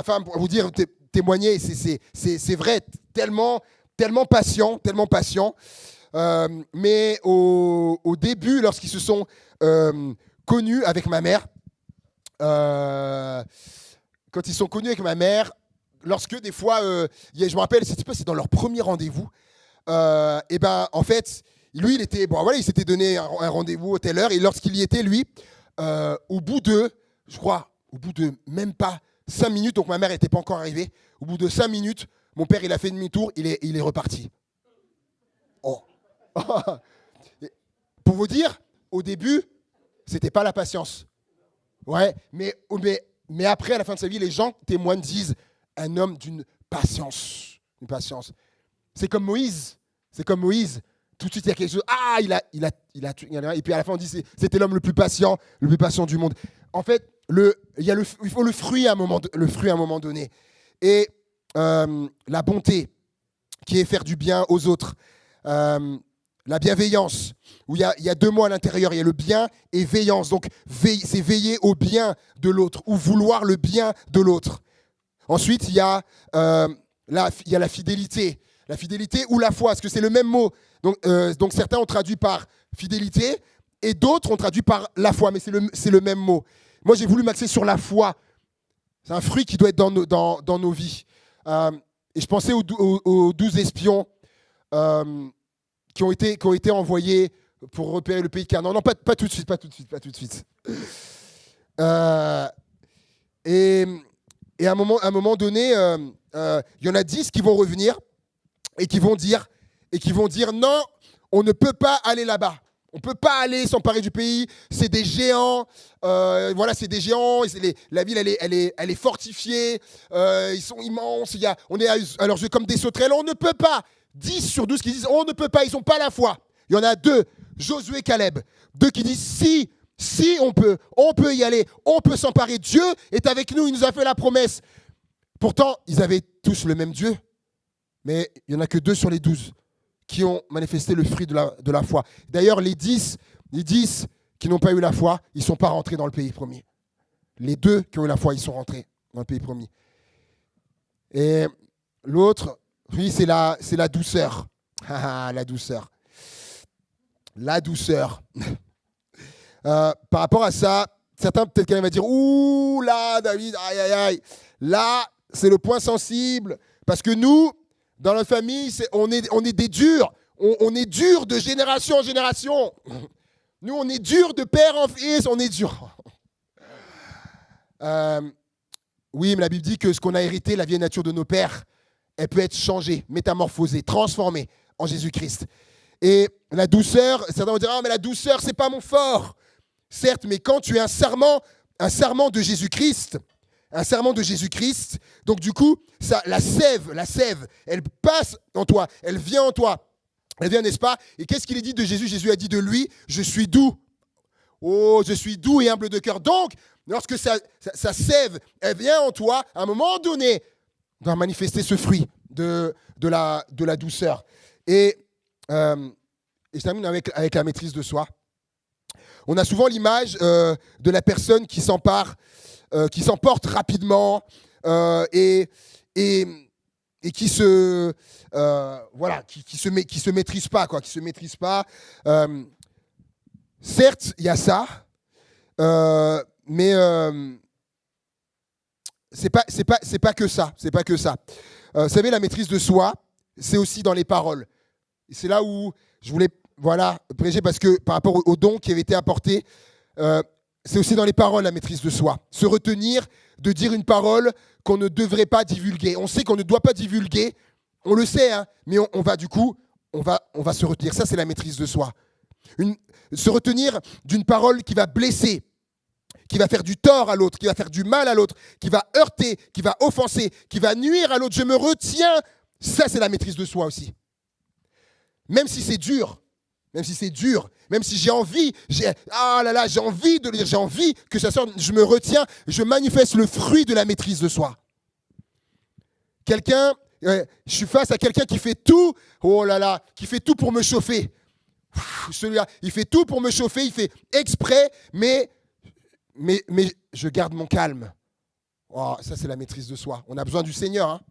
A: femme, pour vous dire, témoigner, c'est vrai, tellement patient. Mais au début, lorsqu'ils se sont connus avec ma mère, quand ils sont connus avec ma mère, lorsque des fois, je me rappelle, c'est dans leur premier rendez-vous, et ben en fait, lui, il s'était donné un rendez-vous à telle heure, et lorsqu'il y était, lui, au bout de même pas 5 minutes, donc ma mère n'était pas encore arrivée, au bout de 5 minutes, mon père, il a fait demi-tour, il est reparti. Oh. Pour vous dire, au début, c'était pas la patience. Ouais, mais après, à la fin de sa vie, les gens témoignent, disent un homme d'une patience. Une patience. C'est comme Moïse. C'est comme Moïse. Tout de suite, il y a quelque chose. Ah, il a tué. Et puis à la fin, on dit c'était l'homme le plus patient du monde. En fait, il faut le fruit à un moment donné. Et la bonté, qui est faire du bien aux autres. La bienveillance, où il y a deux mots à l'intérieur. Il y a le bien et veillance. Donc, c'est veiller au bien de l'autre ou vouloir le bien de l'autre. Ensuite, il y a la fidélité. La fidélité ou la foi, parce que c'est le même mot. Donc certains ont traduit par fidélité et d'autres ont traduit par la foi, mais c'est le même mot. Moi, j'ai voulu m'axer sur la foi. C'est un fruit qui doit être dans nos vies. Et je pensais aux 12 espions qui ont été envoyés pour repérer le pays de Canaan. Non, pas tout de suite. Et à un moment donné, il y en a 10 qui vont revenir et qui vont dire non, on ne peut pas aller là-bas. On ne peut pas aller s'emparer du pays. C'est des géants. C'est des géants. La ville, elle est fortifiée. Ils sont immenses. On est à leurs yeux comme des sauterelles. On ne peut pas. 10 sur 12 qui disent on ne peut pas. Ils n'ont pas la foi. Il y en a 2, Josué et Caleb. 2 qui disent si on peut y aller. On peut s'emparer. Dieu est avec nous. Il nous a fait la promesse. Pourtant, ils avaient tous le même Dieu. Mais il n'y en a que 2 sur les 12 qui ont manifesté le fruit de la foi. D'ailleurs, les 10 qui n'ont pas eu la foi, ils ne sont pas rentrés dans le pays promis. Les 2 qui ont eu la foi, ils sont rentrés dans le pays promis. Et l'autre, oui, c'est la douceur. La douceur. La douceur. Par rapport à ça, certains peut-être quand même vont dire « Ouh là, David, aïe, aïe, aïe ». Là, c'est le point sensible. Parce que nous, dans la famille, on est des durs. On est durs de génération en génération. Nous, on est durs de père en fils. On est durs. Oui, mais la Bible dit que ce qu'on a hérité, la vieille nature de nos pères, elle peut être changée, métamorphosée, transformée en Jésus-Christ. Et la douceur, certains vont dire « Ah, mais la douceur, c'est pas mon fort. » Certes, mais quand tu es un serment de Jésus-Christ, donc du coup, la sève, elle passe en toi, elle vient en toi. Elle vient, n'est-ce pas? Et qu'est-ce qu'il est dit de Jésus? Jésus a dit de lui, je suis doux. Oh, je suis doux et humble de cœur. Donc, lorsque ça sève, elle vient en toi, à un moment donné, on doit manifester ce fruit de la douceur. Et je termine avec la maîtrise de soi. On a souvent l'image de la personne qui s'emporte rapidement et qui se maîtrise pas, quoi, qui se maîtrise pas. Certes, il y a ça, mais c'est pas que ça. Vous savez, la maîtrise de soi, c'est aussi dans les paroles. Et c'est là où je voulais prêcher, parce que par rapport au don qui avait été apporté, c'est aussi dans les paroles la maîtrise de soi. Se retenir de dire une parole qu'on ne devrait pas divulguer. On sait qu'on ne doit pas divulguer, on le sait, hein, mais on va se retenir. Ça, c'est la maîtrise de soi. Se retenir d'une parole qui va blesser, qui va faire du tort à l'autre, qui va faire du mal à l'autre, qui va heurter, qui va offenser, qui va nuire à l'autre. Je me retiens. Ça, c'est la maîtrise de soi aussi. Même si c'est dur, même si j'ai envie, j'ai envie de le dire, j'ai envie que ça sorte, je me retiens, je manifeste le fruit de la maîtrise de soi. Je suis face à quelqu'un qui fait tout, qui fait tout pour me chauffer. Celui-là, il fait tout pour me chauffer, il fait exprès, mais je garde mon calme. Oh, ça, c'est la maîtrise de soi. On a besoin du Seigneur, hein.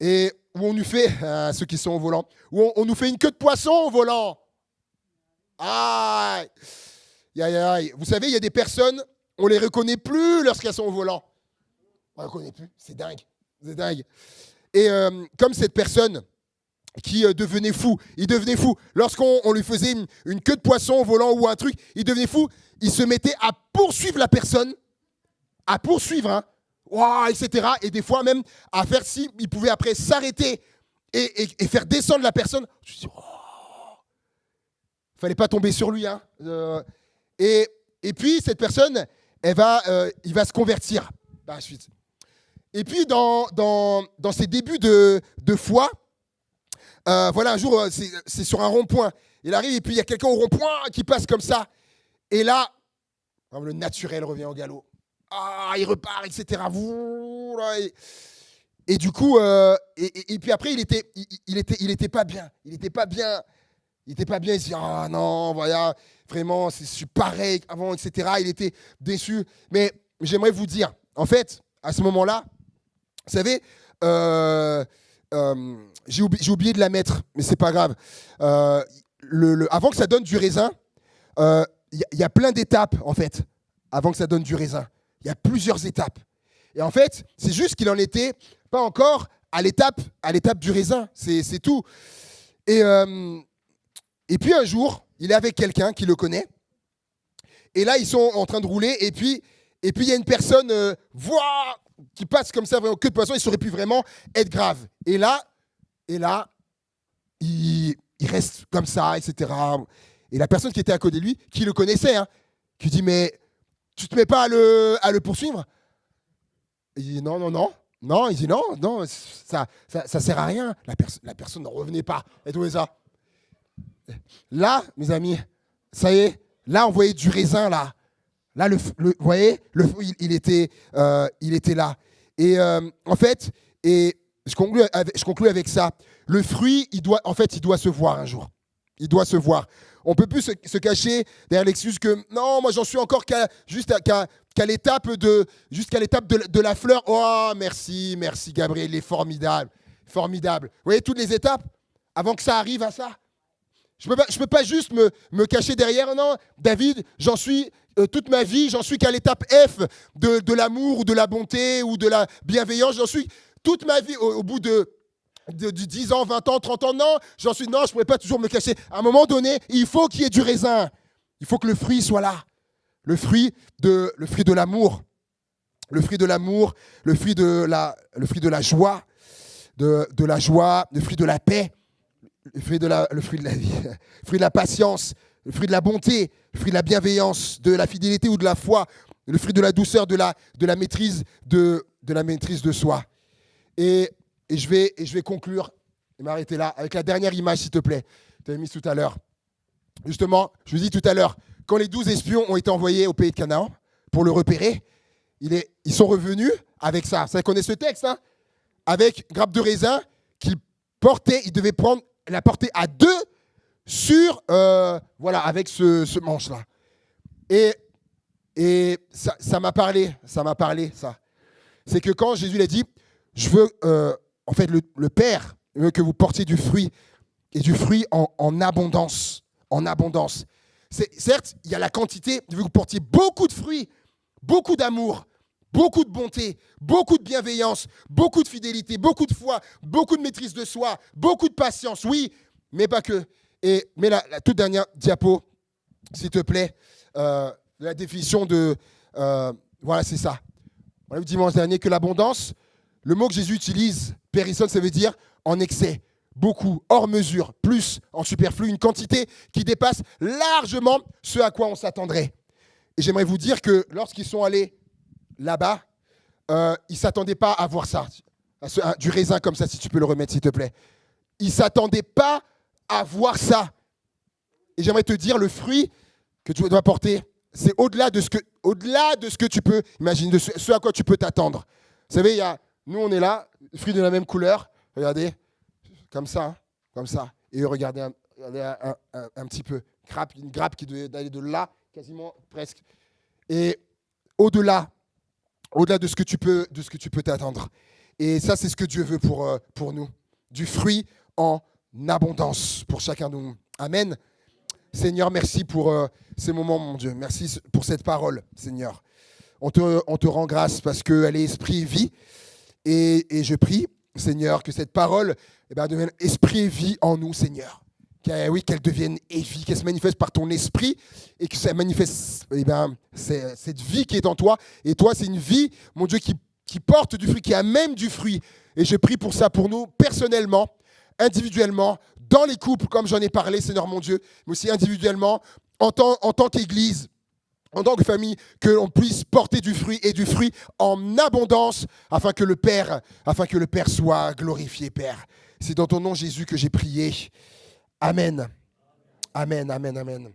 A: Et où on nous fait, ceux qui sont au volant, où on nous fait une queue de poisson au volant. Aïe. Vous savez, il y a des personnes, on ne les reconnaît plus lorsqu'elles sont au volant. On ne les reconnaît plus, c'est dingue. Et comme cette personne qui devenait fou, il devenait fou. Lorsqu'on lui faisait une queue de poisson au volant ou un truc, il devenait fou, il se mettait à poursuivre la personne, hein. Wow, etc. Et des fois même à faire si il pouvait après s'arrêter et faire descendre la personne. Je me dis, fallait pas tomber sur lui, hein. Et puis cette personne, il va se convertir par la suite. Et puis dans ses débuts de foi, Voilà, un jour, c'est sur un rond-point. Il arrive et puis il y a quelqu'un au rond-point qui passe comme ça. Et là, le naturel revient au galop. Ah, il repart, etc. Et du coup, et puis après, il était pas bien. Il était pas bien. Il était pas bien. Il se dit, ah non, voilà, vraiment, je suis pareil avant, etc. Il était déçu. Mais j'aimerais vous dire, en fait, à ce moment-là, vous savez, j'ai oublié de la mettre, mais c'est pas grave. Avant que ça donne du raisin, il y a plein d'étapes, en fait, avant que ça donne du raisin. Il y a plusieurs étapes. Et en fait, c'est juste qu'il n'en était pas encore à l'étape du raisin. C'est tout. Et puis un jour, il est avec quelqu'un qui le connaît. Et là, ils sont en train de rouler. Et puis il y a une personne qui passe comme ça, vraiment, que de poisson, il aurait pu vraiment être grave. Et là, il reste comme ça, etc. Et la personne qui était à côté de lui, qui le connaissait, qui dit, mais tu te mets pas à le poursuivre? Il dit, non. Non, il dit, non, ça sert à rien. La personne ne revenait pas. Et tout ça. Là, mes amis, ça y est, là, on voyait du raisin, là. Là, vous voyez, le fruit, il était là. Et en fait, et je conclue avec ça. Le fruit, il doit se voir un jour. Il doit se voir. On ne peut plus se cacher derrière l'excuse que non, moi j'en suis encore qu'à l'étape de la fleur. Oh, merci Gabriel, il est formidable. Formidable. Vous voyez toutes les étapes avant que ça arrive à ça. Je ne peux pas juste me cacher derrière. Non, David, j'en suis toute ma vie, j'en suis qu'à l'étape F de l'amour ou de la bonté ou de la bienveillance. J'en suis toute ma vie au bout de 10 ans, 20 ans, 30 ans. Non, je ne pourrais pas toujours me cacher. À un moment donné, il faut qu'il y ait du raisin. Il faut que le fruit soit là. Le fruit de l'amour. Le fruit de l'amour, le fruit de la joie, de la joie, le fruit de la paix, le fruit de la vie, le fruit de la patience, le fruit de la bonté, le fruit de la bienveillance, de la fidélité ou de la foi, le fruit de la douceur, de la maîtrise de soi. Et je vais conclure et m'arrêter là avec la dernière image, s'il te plaît. Tu avais mis tout à l'heure. Justement, je vous dis tout à l'heure, quand les 12 espions ont été envoyés au pays de Canaan pour le repérer, ils sont revenus avec ça. Vous connaissez ce texte, avec une grappe de raisin qu'ils portaient, ils devaient la porter à deux sur, avec ce manche-là. Et ça m'a parlé, ça. C'est que quand Jésus l'a dit, je veux, le Père veut que vous portiez du fruit, et du fruit en abondance. En abondance. Certes, il y a la quantité, il veut que vous portiez beaucoup de fruits, beaucoup d'amour, beaucoup de bonté, beaucoup de bienveillance, beaucoup de fidélité, beaucoup de foi, beaucoup de maîtrise de soi, beaucoup de patience, oui, mais pas que. Mais la toute dernière diapo, s'il te plaît, la définition de... c'est ça. On a vu dimanche dernier que l'abondance, le mot que Jésus utilise, périsson, ça veut dire en excès, beaucoup, hors mesure, plus, en superflu, une quantité qui dépasse largement ce à quoi on s'attendrait. Et j'aimerais vous dire que lorsqu'ils sont allés là-bas, ils ne s'attendaient pas à voir ça, du raisin comme ça, si tu peux le remettre, s'il te plaît. Ils ne s'attendaient pas à voir ça. Et j'aimerais te dire, le fruit que tu dois porter, c'est au-delà de ce que tu peux imaginer, de ce à quoi tu peux t'attendre. Vous savez, nous, on est là, fruits de la même couleur, regardez, comme ça. Et regardez un petit peu, une grappe qui doit aller de là, quasiment presque. Et au-delà de ce que tu peux t'attendre. Et ça, c'est ce que Dieu veut pour nous. Du fruit en abondance pour chacun de nous. Amen. Seigneur, merci pour ces moments, mon Dieu. Merci pour cette parole, Seigneur. On te rend grâce parce qu'elle est esprit et vie. Et je prie, Seigneur, que cette parole devienne esprit et vie en nous, Seigneur. Qu'elle devienne vie, qu'elle se manifeste par ton esprit et que ça manifeste cette vie qui est en toi. Et toi, c'est une vie, mon Dieu, qui porte du fruit, qui a même du fruit. Et je prie pour ça, pour nous, personnellement, individuellement, dans les couples, comme j'en ai parlé, Seigneur mon Dieu, mais aussi individuellement, en tant qu'Église, en tant que famille, que l'on puisse porter du fruit et du fruit en abondance, afin que le Père soit glorifié, Père. C'est dans ton nom, Jésus, que j'ai prié. Amen. Amen, amen, amen.